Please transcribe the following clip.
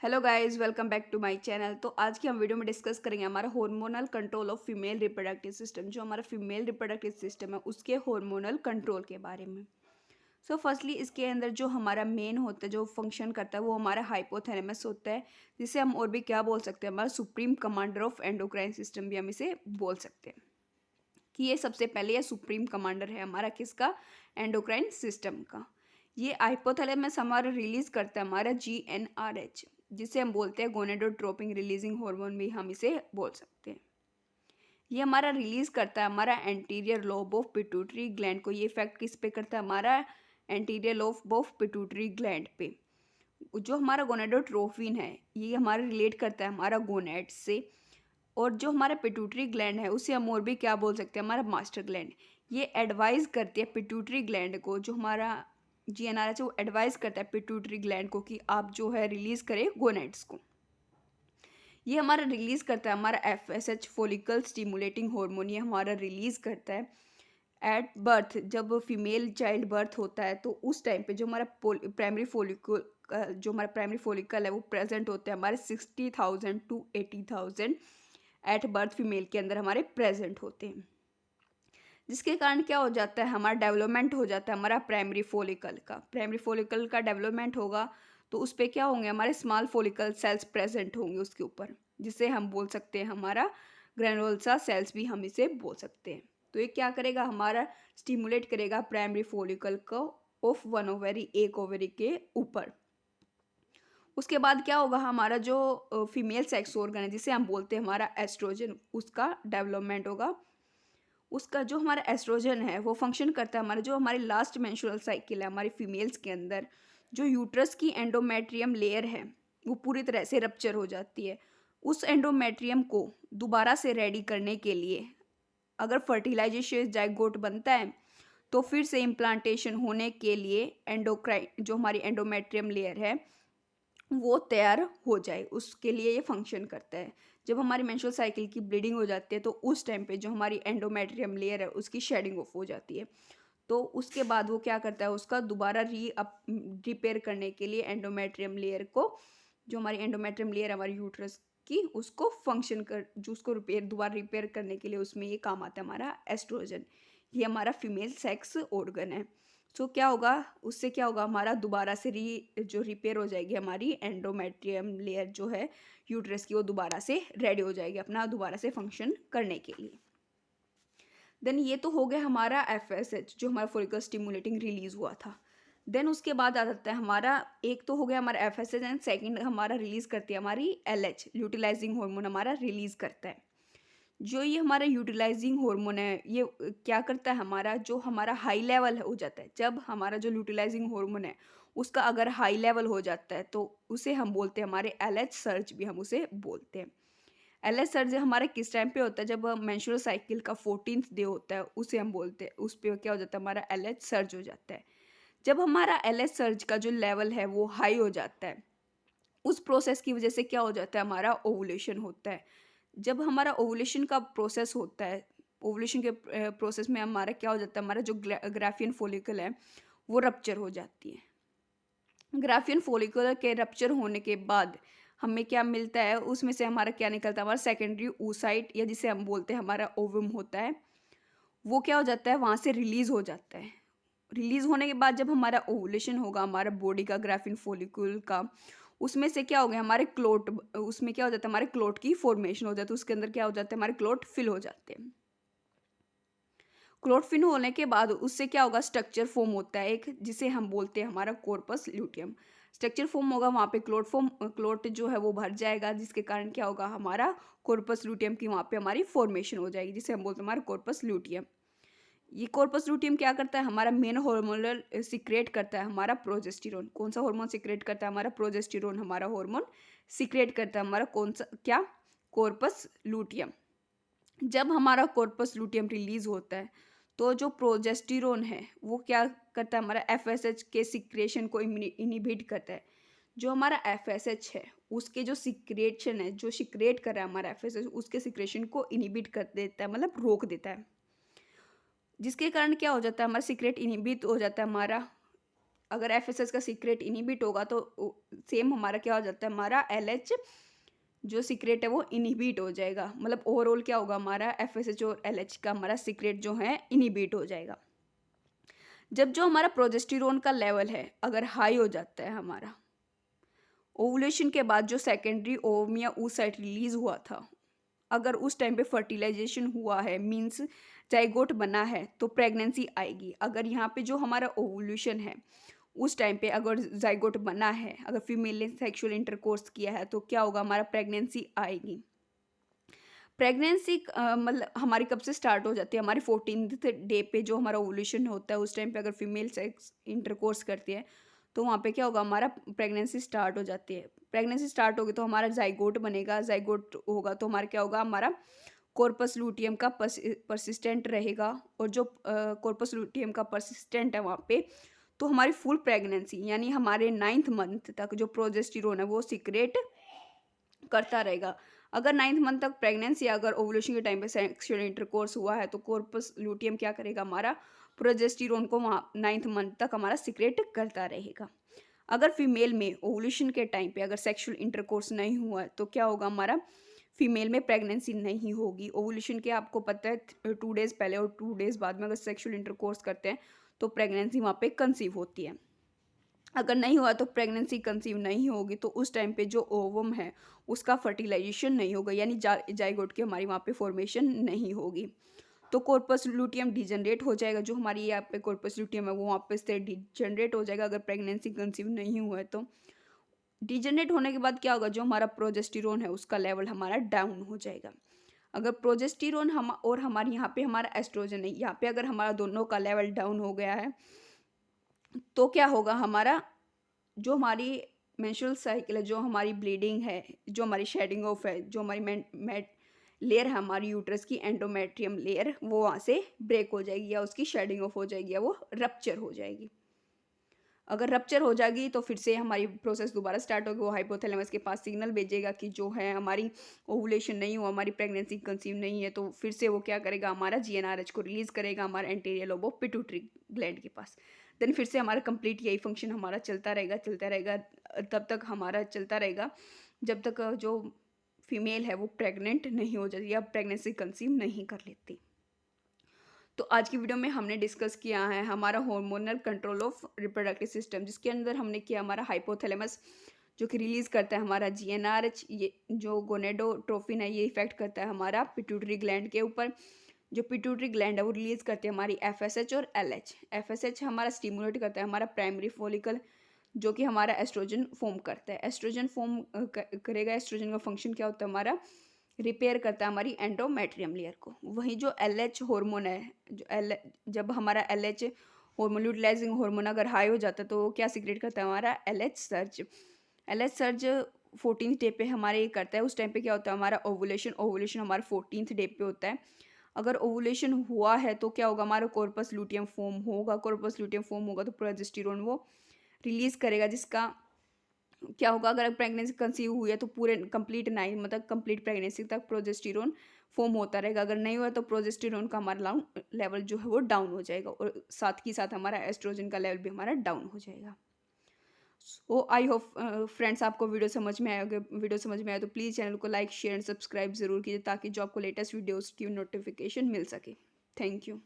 Hello guys, welcome back to my channel. तो आज की हम वीडियो में डिस्कस करेंगे हमारा hormonal control of female reproductive system. जो हमारा फीमेल रिप्रोडक्टिव सिस्टम है उसके हार्मोनल कंट्रोल के बारे में। सो फर्स्टली इसके अंदर जो हमारा मेन होता है, जो फंक्शन करता है, वो हमारा हाइपोथैलेमस होता है, जिसे हम और भी क्या बोल सकते हैं, हमारा supreme commander of endocrine system भी हम इसे बोल सकते हैं कि ये सबसे पहले ये सुप्रीम कमांडर है हमारा किसका, एंडोक्राइन सिस्टम का। ये हाइपोथैलेमस हमारा रिलीज करता है हमारा GnRH, जिसे हम बोलते हैं गोनेडोट्रोपिन रिलीजिंग हार्मोन भी हम इसे बोल सकते हैं। ये हमारा रिलीज करता है हमारा anterior lobe of pituitary gland को। ये इफेक्ट किस पे करता है, हमारा anterior lobe of pituitary gland पे। जो हमारा गोनेडोट्रोपिन है ये हमारा रिलेट करता है हमारा गोनेड से। और जो हमारा पिट्यूटरी ग्लैंड है उसे हम और भी क्या बोल सकते हैं, हमारा मास्टर ग्लैंड। ये एडवाइज करती है पिट्यूटरी ग्लैंड को, जो हमारा GnRH है वो एडवाइज करता है पिट्यूटरी ग्लैंड को कि आप जो है रिलीज करें गोनेड्स को। ये हमारा रिलीज करता है हमारा FSH फॉलिकल स्टिमुलेटिंग हार्मोन। ये हमारा रिलीज करता है एट बर्थ। जब फीमेल चाइल्ड बर्थ होता है तो उस टाइम पे जो हमारा प्राइमरी फॉलिकल है वो प्रेजेंट होते हैं हमारे 60,000 to 80,000 एट बर्थ फीमेल के अंदर हमारे प्रेजेंट होते हैं, जिसके कारण क्या हो जाता है, हमारा डेवलपमेंट हो जाता है हमारा प्राइमरी फॉलिकल का डेवलपमेंट होगा। तो उस पर क्या होंगे, हमारे स्मॉल फॉलिकल सेल्स प्रेजेंट होंगे उसके ऊपर, जिसे हम बोल सकते हैं हमारा ग्रेनुलोसा सेल्स भी हम इसे बोल सकते हैं। तो ये क्या करेगा, हमारा स्टिमुलेट करेगा प्राइमरी फॉलिकल को ऑफ वन ओवरी, एक ओवरी के ऊपर। उसके बाद क्या होगा, हमारा जो फीमेल सेक्स ऑर्गन है जिसे हम बोलते हैं हमारा एस्ट्रोजन, उसका डेवलपमेंट होगा। उसका जो हमारा एस्ट्रोजन है वो फंक्शन करता है हमारा जो हमारी लास्ट मेंस्ट्रुअल साइकिल है हमारी फीमेल्स के अंदर। जो यूट्रस की एंडोमेट्रियम लेयर है वो पूरी तरह से रप्चर हो जाती है। उस एंडोमेट्रियम को दोबारा से रेडी करने के लिए अगर फर्टिलाइजेशन जाइगोट बनता है तो फिर से इम्प्लांटेशन होने के लिए एंडोक्राइन जो हमारी एंडोमेट्रियम लेयर है वो तैयार हो जाए, उसके लिए ये फंक्शन करता है। जब हमारी मेंस्ट्रुअल साइकिल की ब्लीडिंग हो जाती है तो उस टाइम पे जो हमारी एंडोमेट्रियम लेयर है उसकी शेडिंग ऑफ हो जाती है। तो उसके बाद वो क्या करता है, उसका दोबारा रिपेयर करने के लिए एंडोमेट्रियम लेयर को, जो हमारी एंडोमेट्रियम लेयर है हमारी यूट्रस की, उसको फंक्शन कर जो उसको दोबारा रिपेयर करने के लिए उसमें ये काम आता है हमारा एस्ट्रोजन। ये हमारा फीमेल सेक्स ऑर्गन है। सो क्या होगा, उससे क्या होगा, हमारा दोबारा से जो रिपेयर हो जाएगी हमारी एंडोमेट्रियम लेयर जो है यूट्रस की, वो दोबारा से रेडी हो जाएगी अपना दोबारा से फंक्शन करने के लिए। देन ये तो हो गया हमारा FSH जो हमारा फॉलिकल स्टिमुलेटिंग रिलीज हुआ था। देन उसके बाद आ जाता है हमारा, एक तो हो गया हमारा FSH एंड सेकंड हमारा रिलीज करती है हमारी LH यूटिलाइजिंग हार्मोन हमारा रिलीज करता है। जो ये हमारा यूटिलाइजिंग हार्मोन है ये क्या करता है, हमारा जो हमारा हाई लेवल हो जाता है, जब हमारा जो यूटिलाइजिंग हार्मोन है उसका अगर हाई लेवल हो जाता है तो उसे हम बोलते हैं हमारे LH सर्ज भी हम उसे बोलते हैं। LH सर्ज हमारा किस टाइम पे होता है, जब मेंस्ट्रुअल साइकिल का 14th डे होता है उसे हम बोलते हैं, उस पर क्या हो जाता है, हमारा LH सर्ज हो जाता है। जब हमारा LH सर्ज का जो लेवल है वो हाई हो जाता है, उस प्रोसेस की वजह से क्या हो जाता है, हमारा ओवुलेशन होता है। जब हमारा ओवुलेशन का प्रोसेस होता है, ओवुलेशन के प्रोसेस में हमारा क्या हो जाता है, हमारा जो ग्राफियन फॉलिकल है वो रप्चर हो जाती है। ग्राफियन फॉलिकुलर के रप्चर होने के बाद हमें क्या मिलता है, उसमें से हमारा क्या निकलता है, हमारा सेकेंडरी oocyte या जिसे हम बोलते हैं हमारा ओवम होता है, वो क्या हो जाता है, वहाँ से रिलीज हो जाता है। रिलीज होने के बाद जब हमारा ओवुलेशन होगा हमारा बॉडी का ग्राफिन फॉलिक्यूल का, उसमें से क्या हो गया, हमारे क्लोट, उसमें क्या हो जाता है, हमारे क्लोट की फॉर्मेशन हो जाती है, उसके अंदर क्या हो जाता है, हमारे क्लोट फिल हो जाते हैं। क्लोट फिल होने के बाद उससे क्या होगा, स्ट्रक्चर फॉर्म होता है एक, जिसे हम बोलते हैं हमारा कॉर्पस ल्यूटियम। स्ट्रक्चर फॉर्म होगा, वहाँ पे क्लोट जो है वो भर जाएगा, जिसके कारण क्या होगा, हमारा कॉर्पस ल्यूटियम की वहाँ पे हमारी फॉर्मेशन हो जाएगी, जिसे हम बोलते हैं हमारा कॉर्पस ल्यूटियम। ये कॉर्पस लूटियम क्या करता है, हमारा मेन हार्मोनल सिक्रेट करता है हमारा प्रोजेस्टेरोन। कौन सा हार्मोन सिक्रेट करता है, हमारा प्रोजेस्टेरोन हमारा हार्मोन सिक्रेट करता है हमारा कौन सा, क्या, कॉर्पस लूटियम। जब हमारा कॉर्पस लूटियम रिलीज होता है तो जो प्रोजेस्टेरोन है वो क्या करता है, हमारा FSH के सिक्रेशन को इनिबिट करता है। जो हमारा FSH है उसके जो सिक्रेशन है, जो सिक्रेट कर रहा है हमारा FSH, उसके सिक्रेशन को इनिबिट कर देता है, मतलब रोक देता है, जिसके कारण क्या हो जाता है, हमारा सीक्रेट इनहिबिट हो जाता है हमारा। अगर एफएसएच का सीक्रेट इनहिबिट होगा तो सेम हमारा क्या हो जाता है, हमारा एलएच जो सीक्रेट है वो इनहिबिट हो जाएगा। मतलब ओवरऑल क्या होगा, हमारा एफएसएच और एलएच का हमारा सीक्रेट जो है इनहिबिट हो जाएगा। जब जो हमारा प्रोजेस्टेरोन का लेवल है अगर हाई हो जाता है, हमारा ओवुलेशन के बाद जो सेकेंडरी ओवम या oocyte रिलीज हुआ था, अगर उस टाइम पे फर्टिलाइजेशन हुआ है, मीन्स जाइगोट बना है, तो प्रेगनेंसी आएगी। अगर यहाँ पे जो हमारा ओवुलेशन है उस टाइम पे अगर जाइगोट बना है, अगर फीमेल ने सेक्सुअल इंटरकोर्स किया है, तो क्या होगा, हमारा प्रेगनेंसी आएगी। प्रेगनेंसी मतलब हमारी कब से स्टार्ट हो जाती है, हमारी 14th डे पे जो हमारा ओवुलेशन होता है उस टाइम पे अगर फीमेल सेक्स इंटरकोर्स करती है तो वहाँ पे क्या होगा, हमारा प्रेगनेंसी स्टार्ट हो जाती है। प्रेगनेंसी स्टार्ट होगी तो हमारा जाइगोट बनेगा, जाइगोट होगा तो हमारा क्या होगा, हमारा कॉर्पस लूटियम का परसिस्टेंट रहेगा, और जो कॉर्पस लूटियम का परसिस्टेंट है वहाँ पे, तो हमारी फुल प्रेगनेंसी यानी हमारे 9th मंथ तक जो प्रोजेस्टेरोन है वो सीक्रेट करता रहेगा। अगर 9th मंथ तक प्रेगनेंसी, अगर ओवुलेशन के टाइम पे सेक्सुअल इंटरकोर्स हुआ है, तो कॉर्पस लूटियम क्या करेगा, हमारा प्रोजेस्टेरोन को वहाँ 9th मंथ तक हमारा सीक्रेट करता रहेगा। अगर फीमेल में ओवुलेशन के टाइम पे अगर सेक्सुअल इंटरकोर्स नहीं हुआ है तो क्या होगा, हमारा फीमेल में प्रेगनेंसी नहीं होगी। ओवुलेशन के आपको पता है 2 डेज़ पहले और 2 डेज़ बाद में अगर सेक्सुअल इंटरकोर्स करते हैं तो प्रेगनेंसी वहाँ पे कंसीव होती है। अगर नहीं हुआ तो प्रेगनेंसी कंसीव नहीं होगी, तो उस टाइम पे जो ओवम है उसका फर्टिलाइजेशन नहीं होगा, यानी जाइगोट की हमारी वहाँ पे फॉर्मेशन नहीं होगी। तो कॉर्पस लूटियम डिजनरेट हो जाएगा, जो हमारी यहाँ पे कॉर्पस लूटियम है वो वहाँ पे से डिजनरेट हो जाएगा अगर प्रेगनेंसी कंसीव नहीं हुआ है तो। डिजनरेट होने के बाद क्या होगा, जो हमारा प्रोजेस्टेरोन है उसका लेवल हमारा डाउन हो जाएगा। अगर प्रोजेस्टेरोन हम और हमारे यहाँ पे हमारा एस्ट्रोजन है, यहाँ पे अगर हमारा दोनों का लेवल डाउन हो गया है तो क्या होगा, हमारा जो हमारी मेंस्ट्रुअल साइकिल है, जो हमारी ब्लीडिंग है, जो हमारी शेडिंग ऑफ है, जो हमारी लेयर है हमारी यूट्रस की एंडोमेट्रियम लेयर, वो वहाँ से ब्रेक हो जाएगी या उसकी शेडिंग ऑफ हो जाएगी या वो रप्चर हो जाएगी। अगर रप्चर हो जाएगी तो फिर से हमारी प्रोसेस दोबारा स्टार्ट होगी। वो हाइपोथैलेमस के पास सिग्नल भेजेगा कि जो है हमारी ओवुलेशन नहीं हुआ, हमारी प्रेगनेंसी कंसीव नहीं है, तो फिर से वो क्या करेगा, हमारा जीएनआरएच को रिलीज करेगा हमारा anterior lobe of pituitary gland के पास। देन फिर से हमारा कंप्लीट यही फंक्शन हमारा चलता रहेगा तब तक हमारा चलता रहेगा जब तक जो फीमेल है वो प्रेग्नेंट नहीं हो जाती या प्रेगनेंसी कंसीव नहीं कर लेती। तो आज की वीडियो में हमने डिस्कस किया है हमारा hormonal control of reproductive system, जिसके अंदर हमने किया हमारा हाइपोथैलेमस जो कि रिलीज करता है हमारा जीएनआरएच, ये जो गोनेडोट्रोफिन है ये इफेक्ट करता है हमारा पिट्यूटरी ग्लैंड के ऊपर। जो पिट्यूटरी ग्लैंड है वो रिलीज करती है हमारी एफएसएच और एलएच। एफएसएच हमारा स्टिमुलेट करता है हमारा प्राइमरी फॉलिकल, जो कि हमारा एस्ट्रोजन फॉर्म करता है। एस्ट्रोजन फॉर्म करेगा, एस्ट्रोजन का फंक्शन क्या होता है, हमारा रिपेयर करता है हमारी एंडोमेट्रियम लेयर को। वहीं जो एलएच हार्मोन है, जब हमारा एलएच हार्मोन यूटिलाइजिंग हार्मोन अगर हाई हो जाता है तो क्या सीक्रेट करता है, हमारा LH surge. LH surge 14th day पे हमारे ये करता है। उस टाइम पे क्या होता है, हमारा ओवुलेशन हमारा 14th डे पे होता है। अगर ओवुलेशन हुआ है तो क्या होगा, हमारा कॉर्पस लूटियम फॉर्म होगा। कॉर्पस लूटियम फॉर्म होगा तो प्रोजेस्टेरोन वो रिलीज करेगा, जिसका क्या होगा, अगर प्रेगनेंसी कंसीव हुई है तो पूरे कंप्लीट 9 मतलब कंप्लीट प्रेगनेंसी तक प्रोजेस्टेरोन फॉर्म होता रहेगा। अगर नहीं हुआ तो प्रोजेस्टेरोन का हमारा लेवल जो है वो डाउन हो जाएगा, और साथ ही साथ हमारा एस्ट्रोजन का लेवल भी हमारा डाउन हो जाएगा। सो आई होप फ्रेंड्स आपको वीडियो समझ में आया। अगर वीडियो समझ में आया तो प्लीज़ चैनल को लाइक शेयर एंड सब्सक्राइब ज़रूर कीजिए, ताकि जो आपको लेटेस्ट वीडियोज़ की नोटिफिकेशन मिल सके। Thank you.